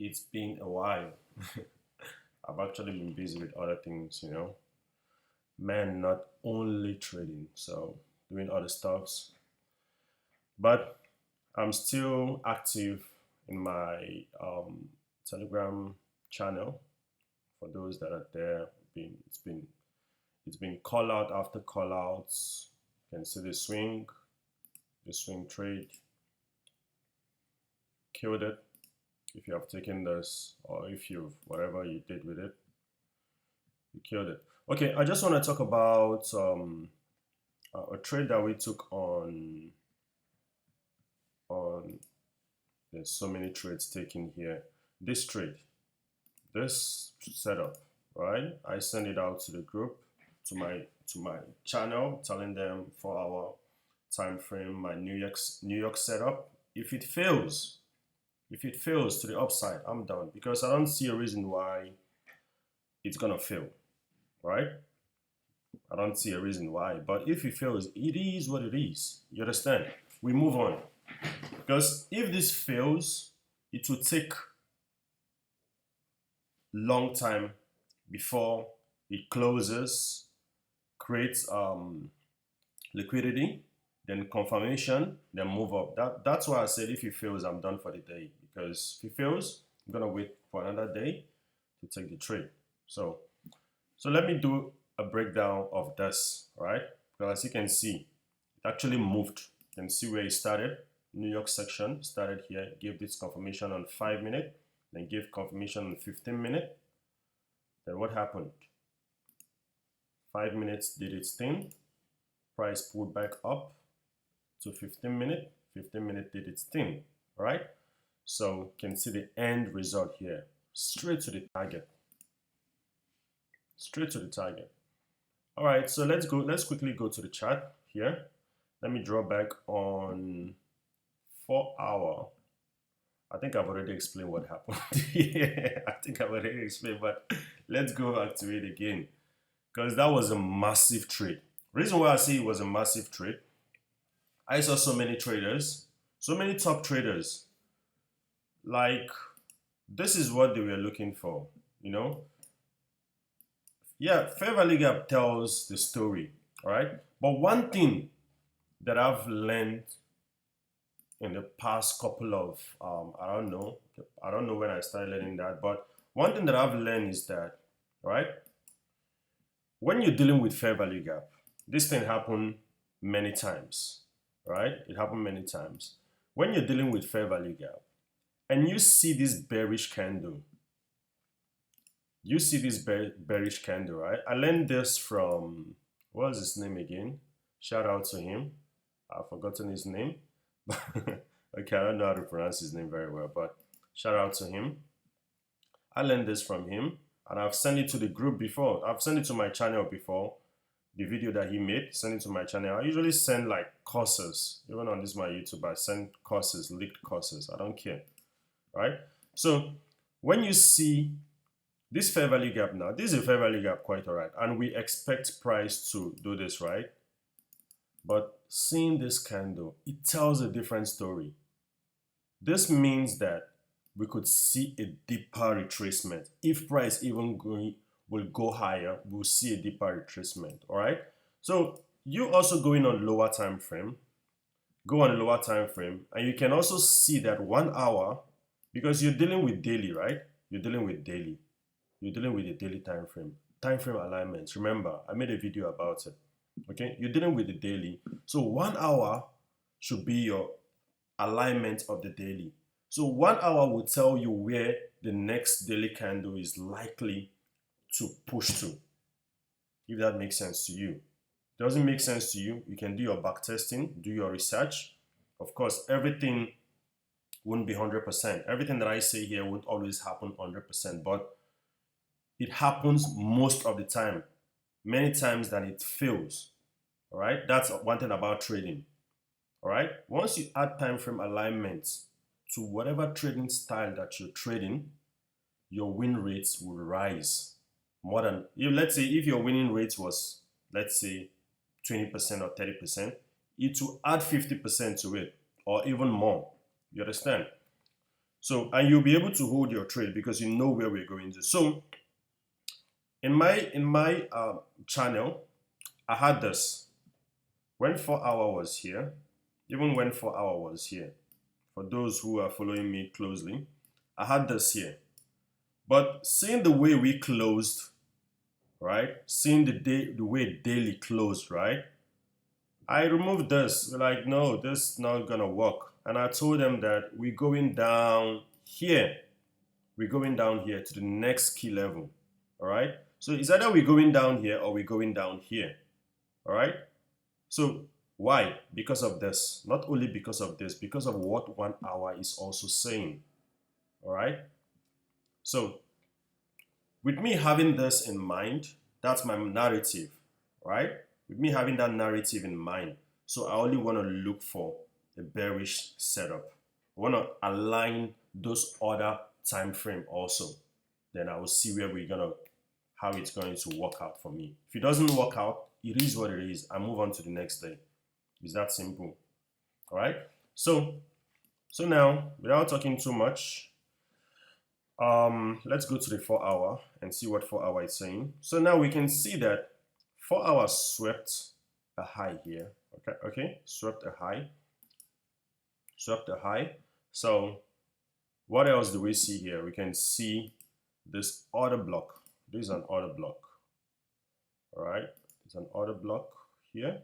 It's been a while. I've actually been busy with other things. Man, not only trading, so doing other stuffs. But I'm still active in my Telegram channel. For those that are there, it's been call out after call outs. You can see the swing trade, killed it. If you have taken this, or if you've whatever you did with it, you killed it. Okay, I just want to talk about a trade that we took on. There's so many trades taken here. This trade, this setup, right? I send it out to the group, to my channel, telling them 4 hour time frame, my New York setup. If it fails to the upside, I'm done because I don't see a reason why it's gonna fail, right? I don't see a reason why. But if it fails, it is what it is. You understand? We move on. Because if this fails, it will take long time before it closes, creates liquidity, then confirmation, then move up. That's why I said if it fails, I'm done for the day. Because if it fails, I'm gonna wait for another day to take the trade. So let me do a breakdown of this, right? Because as you can see, it actually moved. You can see where it started. New York section started here, gave this confirmation on 5 minute, then gave confirmation on 15 minute. Then what happened? 5 minutes did its thing. Price pulled back up to 15 minute. 15 minute did its thing, right? So you can see the end result here. Straight to the target. Straight to the target. All right, so let's quickly go to the chart here. Let me draw back on 4 hour. I think I've already explained what happened. Yeah, I think I've already explained, but let's go back to it again. Because that was a massive trade. Reason why I say it was a massive trade, I saw so many traders, so many top traders. Like, this is what they were looking for, you know? Yeah, fair value gap tells the story, all right? But one thing that I've learned in the past couple of I don't know when I started learning that, but one thing that I've learned is that, right, when you're dealing with fair value gap, this thing happened many times, right? It happened many times. When you're dealing with fair value gap and you see this bearish candle, right? I learned this from, what was his name again? Shout out to him. I've forgotten his name. Okay, I don't know how to pronounce his name very well, but shout out to him. I learned this from him, and I've sent it to the group before. I've sent it to my channel before. The video that he made, send it to my channel. I usually send like courses. Even on this my YouTube, I send courses, leaked courses. I don't care, right? So when you see this fair value gap now, this is a fair value gap, quite all right, and we expect price to do this, right? But seeing this candle, it tells a different story. This means that we could see a deeper retracement. If price even will go higher, we'll see a deeper retracement. All right. So you also going on lower time frame, go on a lower time frame, and you can also see that 1 hour, because you're dealing with daily, right? You're dealing with daily. You're dealing with the daily time frame alignments. Remember, I made a video about it. Okay, you're dealing with the daily. So 1 hour should be your alignment of the daily. So 1 hour will tell you where the next daily candle is likely to push to. If that makes sense to you. Doesn't make sense to you, you can do your back testing, do your research. Of course, everything wouldn't be 100%. Everything that I say here won't always happen 100%, but it happens most of the time. Many times than it fails. All right, that's one thing about trading. All right, once you add time frame alignments to whatever trading style that you're trading, your win rates will rise more than, let's say if your winning rate was, let's say, 20% or 30%, it will add 50% to it or even more. You understand? So, and you'll be able to hold your trade because you know where we're going to. So, in my channel, I had this when 4 hour was here, even when 4 hour was here. For those who are following me closely, I had this here. But seeing the way we closed, right? Seeing the way daily closed, right? I removed this. Like, no, this is not gonna work. And I told them that we're going down here. We're going down here to the next key level. All right. So it's either we're going down here or we're going down here. All right. So why? Because of this. Not only because of this, because of what 1 hour is also saying. All right. So with me having this in mind, that's my narrative, right? With me having that narrative in mind, so I only want to look for a bearish setup. I want to align those other time frame also. Then I will see where we're gonna, how it's going to work out for me. If it doesn't work out, it is what it is. I move on to the next day. It's that simple. All right. So now, without talking too much, let's go to the 4 hour and see what 4 hour is saying. So now we can see that 4 hours swept a high here. Okay, swept a high. So what else do we see here? We can see this order block. This is an order block. All right, it's an order block here.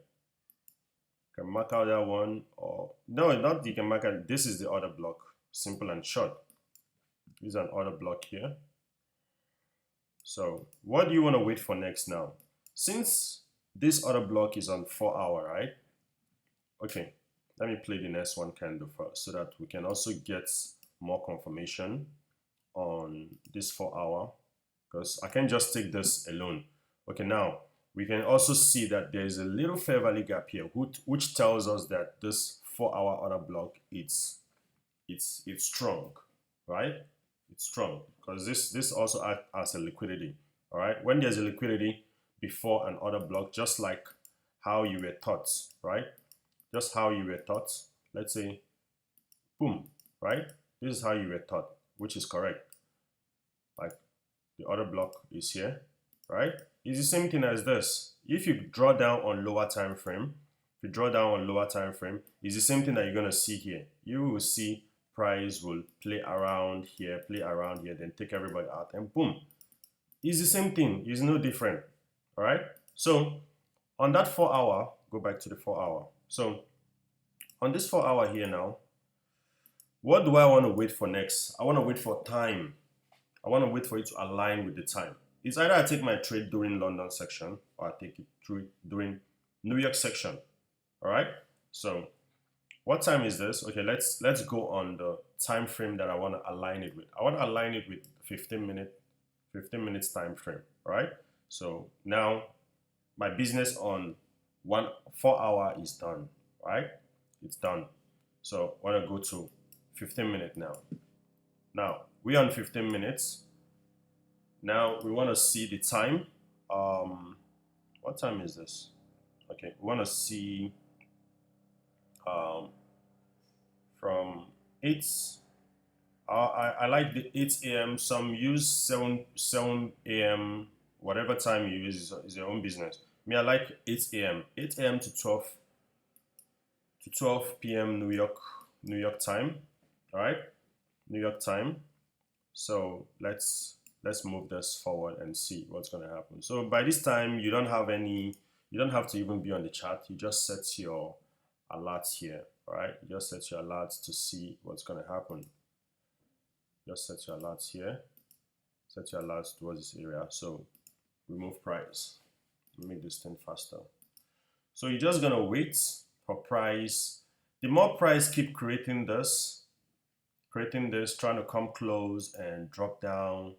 You can mark out that one, or no, not you can mark out. This is the order block, simple and short. This is an order block here. So what do you want to wait for next now? Since this order block is on 4 hour, right? Okay, let me play the next one candle first so that we can also get more confirmation on this 4 hour, because I can't just take this alone. Okay, now we can also see that there is a little fair value gap here, which tells us that this 4 hour order block it's strong, right? It's strong because this also acts as a liquidity. All right, when there's a liquidity before an order block, just like how you were taught, right? Just how you were taught. Let's say, boom, right? This is how you were taught, which is correct. Like the order block is here, right? It's the same thing as this. If you draw down on lower time frame, it's the same thing that you're gonna see here. You will see price will play around here, then take everybody out, and boom. It's the same thing. It's no different. All right. So on that 4 hour, go back to the 4 hour. So on this 4 hour here now, what do I want to wait for next? I want to wait for time. I want to wait for it to align with the time. It's either I take my trade during London section or I take it through during New York section. All right. So what time is this? Okay, let's go on the time frame that I want to align it with. I want to align it with 15 minutes time frame. All right. So now my business on 4 hour is done. Right? It's done. So I want to go to 15 minutes now. Now we're on 15 minutes. Now we want to see the time. What time is this? Okay, we want to see from 8. I like the 8 a.m. Some use 7 a.m. Whatever time you use is your own business. Me, I like 8 a.m. 8 a.m. to 12 p.m. New York time. All right, New York time. So let's move this forward and see what's going to happen. So by this time, you don't have to even be on the chart. You just set your alerts here. All right, you just set your alerts to see what's going to happen. Just set your alerts here. Set your alerts towards this area. So remove price. Make this thing faster. So you're just gonna wait for price. The more price keep creating this, trying to come close and drop down,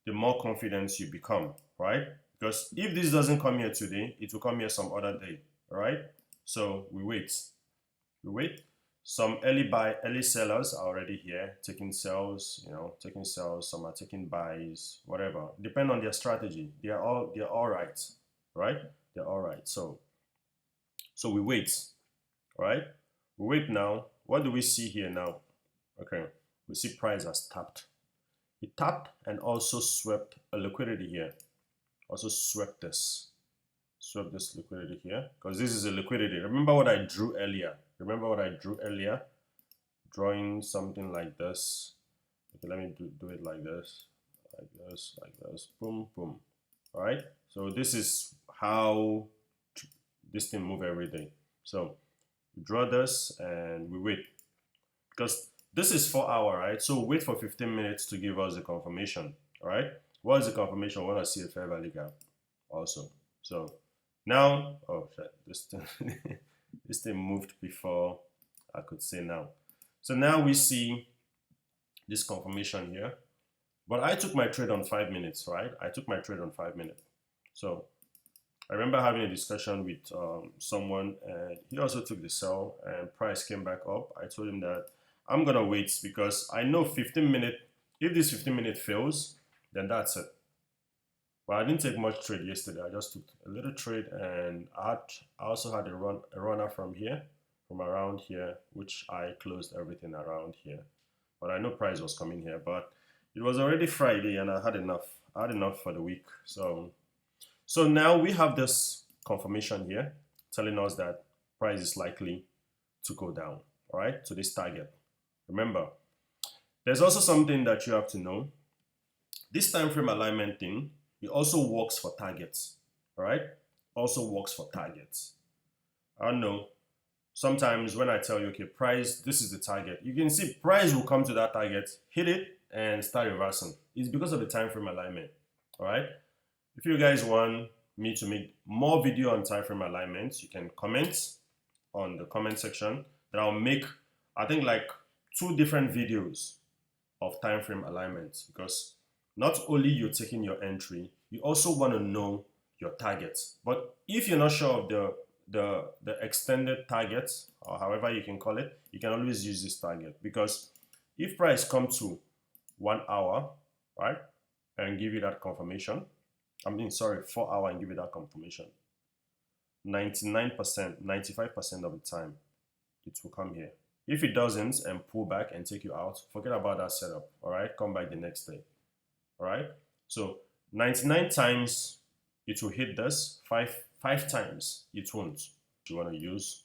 the more confidence you become, right? Because if this doesn't come here today, it will come here some other day, all right? So we wait. Some early sellers are already here, taking sells, some are taking buys, whatever. Depend on their strategy. They're all right, right? They're all right. So we wait, all right? We wait now. What do we see here now? Okay, we see price has tapped. It tapped and also swept a liquidity here. Also swept this liquidity here, because this is a liquidity. Remember what I drew earlier? Drawing something like this. Okay, let me do it like this, boom, boom. All right, so this is how this thing move every day. So we draw this and we wait, because this is 4 hour, right? So wait for 15 minutes to give us the confirmation. All right, what is the confirmation? We want to see a fair value gap also. So now, oh shit, this thing moved before I could say now. So now we see this confirmation here, but I took my trade on 5 minutes, right? I took my trade on 5 minutes. So I remember having a discussion with someone, and he also took the sell, and price came back up. I told him that I'm gonna wait, because I know 15 minute, if this 15 minute fails, then that's it. But I didn't take much trade yesterday. I just took a little trade, and I also had a runner from here, from around here, which I closed everything around here. But I know price was coming here, but it was already Friday and I had enough. I had enough for the week. So now we have this confirmation here telling us that price is likely to go down, all right, to this target. Remember, there's also something that you have to know. This time frame alignment thing, it also works for targets, all right? Also works for targets. I don't know. Sometimes when I tell you, okay, price, this is the target, you can see price will come to that target, hit it, and start reversing. It's because of the time frame alignment, all right? If you guys want me to make more video on time frame alignments, you can comment on the comment section. Then I'll make, I think, like 2 different videos of time frame alignments, because not only you're taking your entry, you also want to know your targets. But if you're not sure of the extended targets, or however you can call it, you can always use this target, because if price comes to 1 hour, right, and give you that confirmation, 4 hour and give you that confirmation, 99%, 95% of the time, it will come here. If it doesn't and pull back and take you out, forget about that setup, all right? Come back the next day, all right? So 99 times it will hit this, five times it won't. You want to use.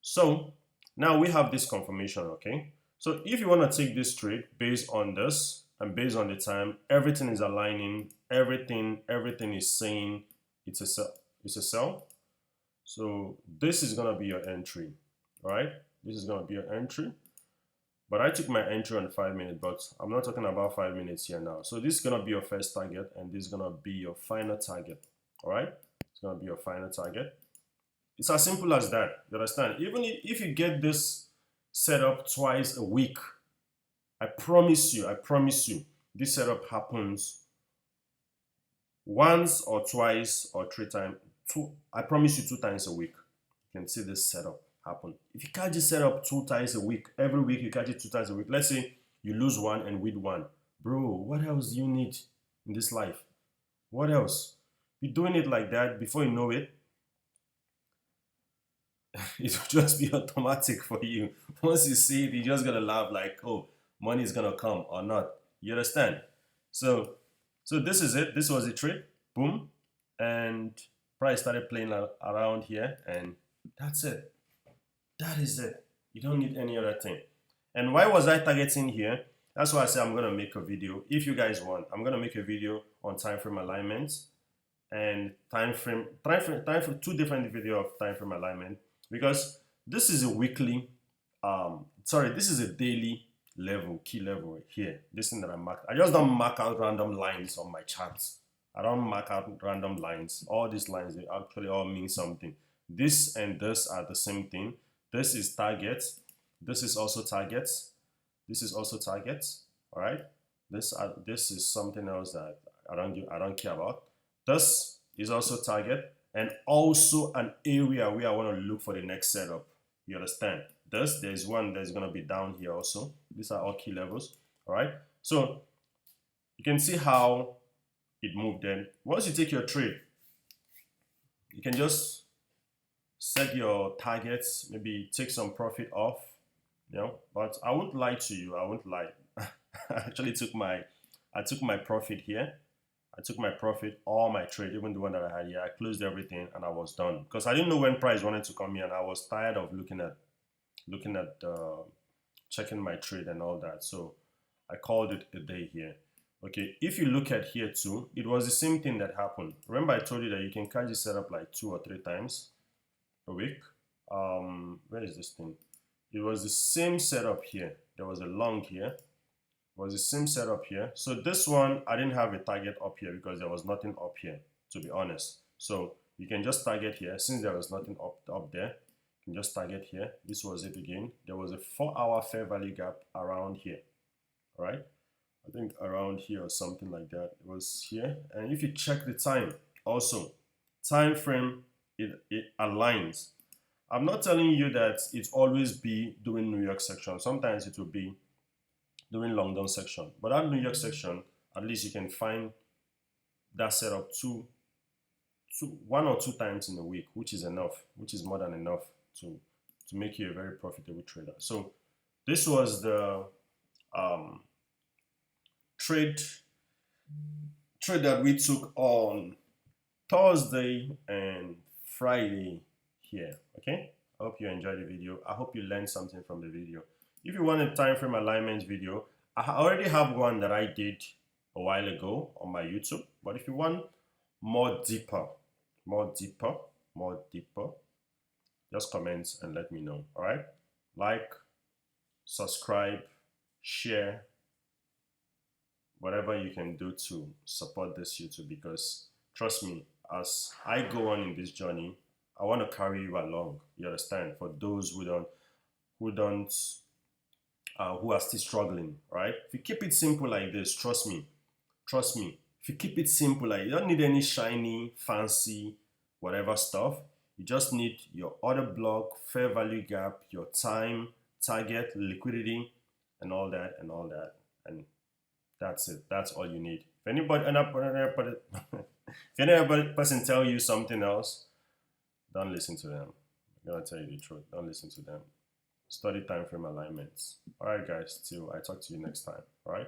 So now we have this confirmation, okay? So if you want to take this trade based on this and based on the time, everything is aligning, everything is saying it's a sell. So this is gonna be your entry, all right? This is gonna be your entry. But I took my entry on 5 minutes, but I'm not talking about 5 minutes here now. So this is gonna be your first target, and this is gonna be your final target, all right? It's gonna be your final target. It's as simple as that, you understand? Even if you get this setup twice a week, I promise you, this setup happens once or twice or 3 times. I promise you 2 times a week. You can see this setup happen. If you catch this setup 2 times a week, every week you catch it 2 times a week. Let's say you lose 1 and win 1. Bro, what else do you need in this life? What else? You're doing it like that, before you know it, it will just be automatic for you. Once you see it, you're just gonna laugh like, oh, money is gonna come or not. You understand? So this is it. This was the trade. Boom. And price started playing around here, and that's it. That is it. You don't need any other thing. And why was I targeting here? That's why I say I'm gonna make a video. If you guys want, I'm gonna make a video on time frame alignments and time frame 2 different video of time frame alignment, because this is a weekly, this is a daily level, key level here. This thing that I marked. I just don't mark out random lines on my charts. I don't mark out random lines. All these lines, they actually all mean something. This and this are the same thing. This is targets. This is also targets. This is also targets. All right. This is something else that I don't care about. This is also target, and also an area where I want to look for the next setup. You understand? There's one that's gonna be down here also. These are all key levels. All right. So you can see how it moved. Then once you take your trade, you can just set your targets, maybe take some profit off, but I won't lie to you. I won't lie. I actually took my profit here. I took my profit, all my trade, even the one that I had here. I closed everything and I was done because I didn't know when price wanted to come here, and I was tired of looking at checking my trade and all that. So I called it a day here. Okay, if you look at here too, it was the same thing that happened. Remember I told you that you can catch this setup like 2 or 3 times a week. Where is this thing? It was the same setup here. There was a long here. It was the same setup here. So this one, I didn't have a target up here because there was nothing up here, to be honest. So you can just target here. Since there was nothing up there, you can just target here. This was it again. There was a 4-hour fair value gap around here. All right. I think around here or something like that. It was here. And if you check the time, also, time frame, it aligns. I'm not telling you that it always be doing New York section. Sometimes it will be doing London section. But that New York section, at least you can find that setup one or two times in a week, which is enough, which is more than enough to make you a very profitable trader. So this was the trade that we took on Thursday and Friday here. Okay, I hope you enjoyed the video. I hope you learned something from the video. If you want a time frame alignment video, I already have one that I did a while ago on my YouTube. But if you want more deeper, just comment and let me know. All right, like, subscribe, share, whatever you can do to support this YouTube, because trust me, as I go on in this journey, I want to carry you along. You understand? For those who are still struggling, right? If you keep it simple like this, trust me. If you keep it simple, like you don't need any shiny, fancy, whatever stuff. You just need your order block, fair value gap, your time, target, liquidity, and all that, and that's it. That's all you need. If anybody, if any person tell you something else, don't listen to them. I'm gonna tell you the truth. Don't listen to them. Study time frame alignments. All right, guys. Till I talk to you next time. All right.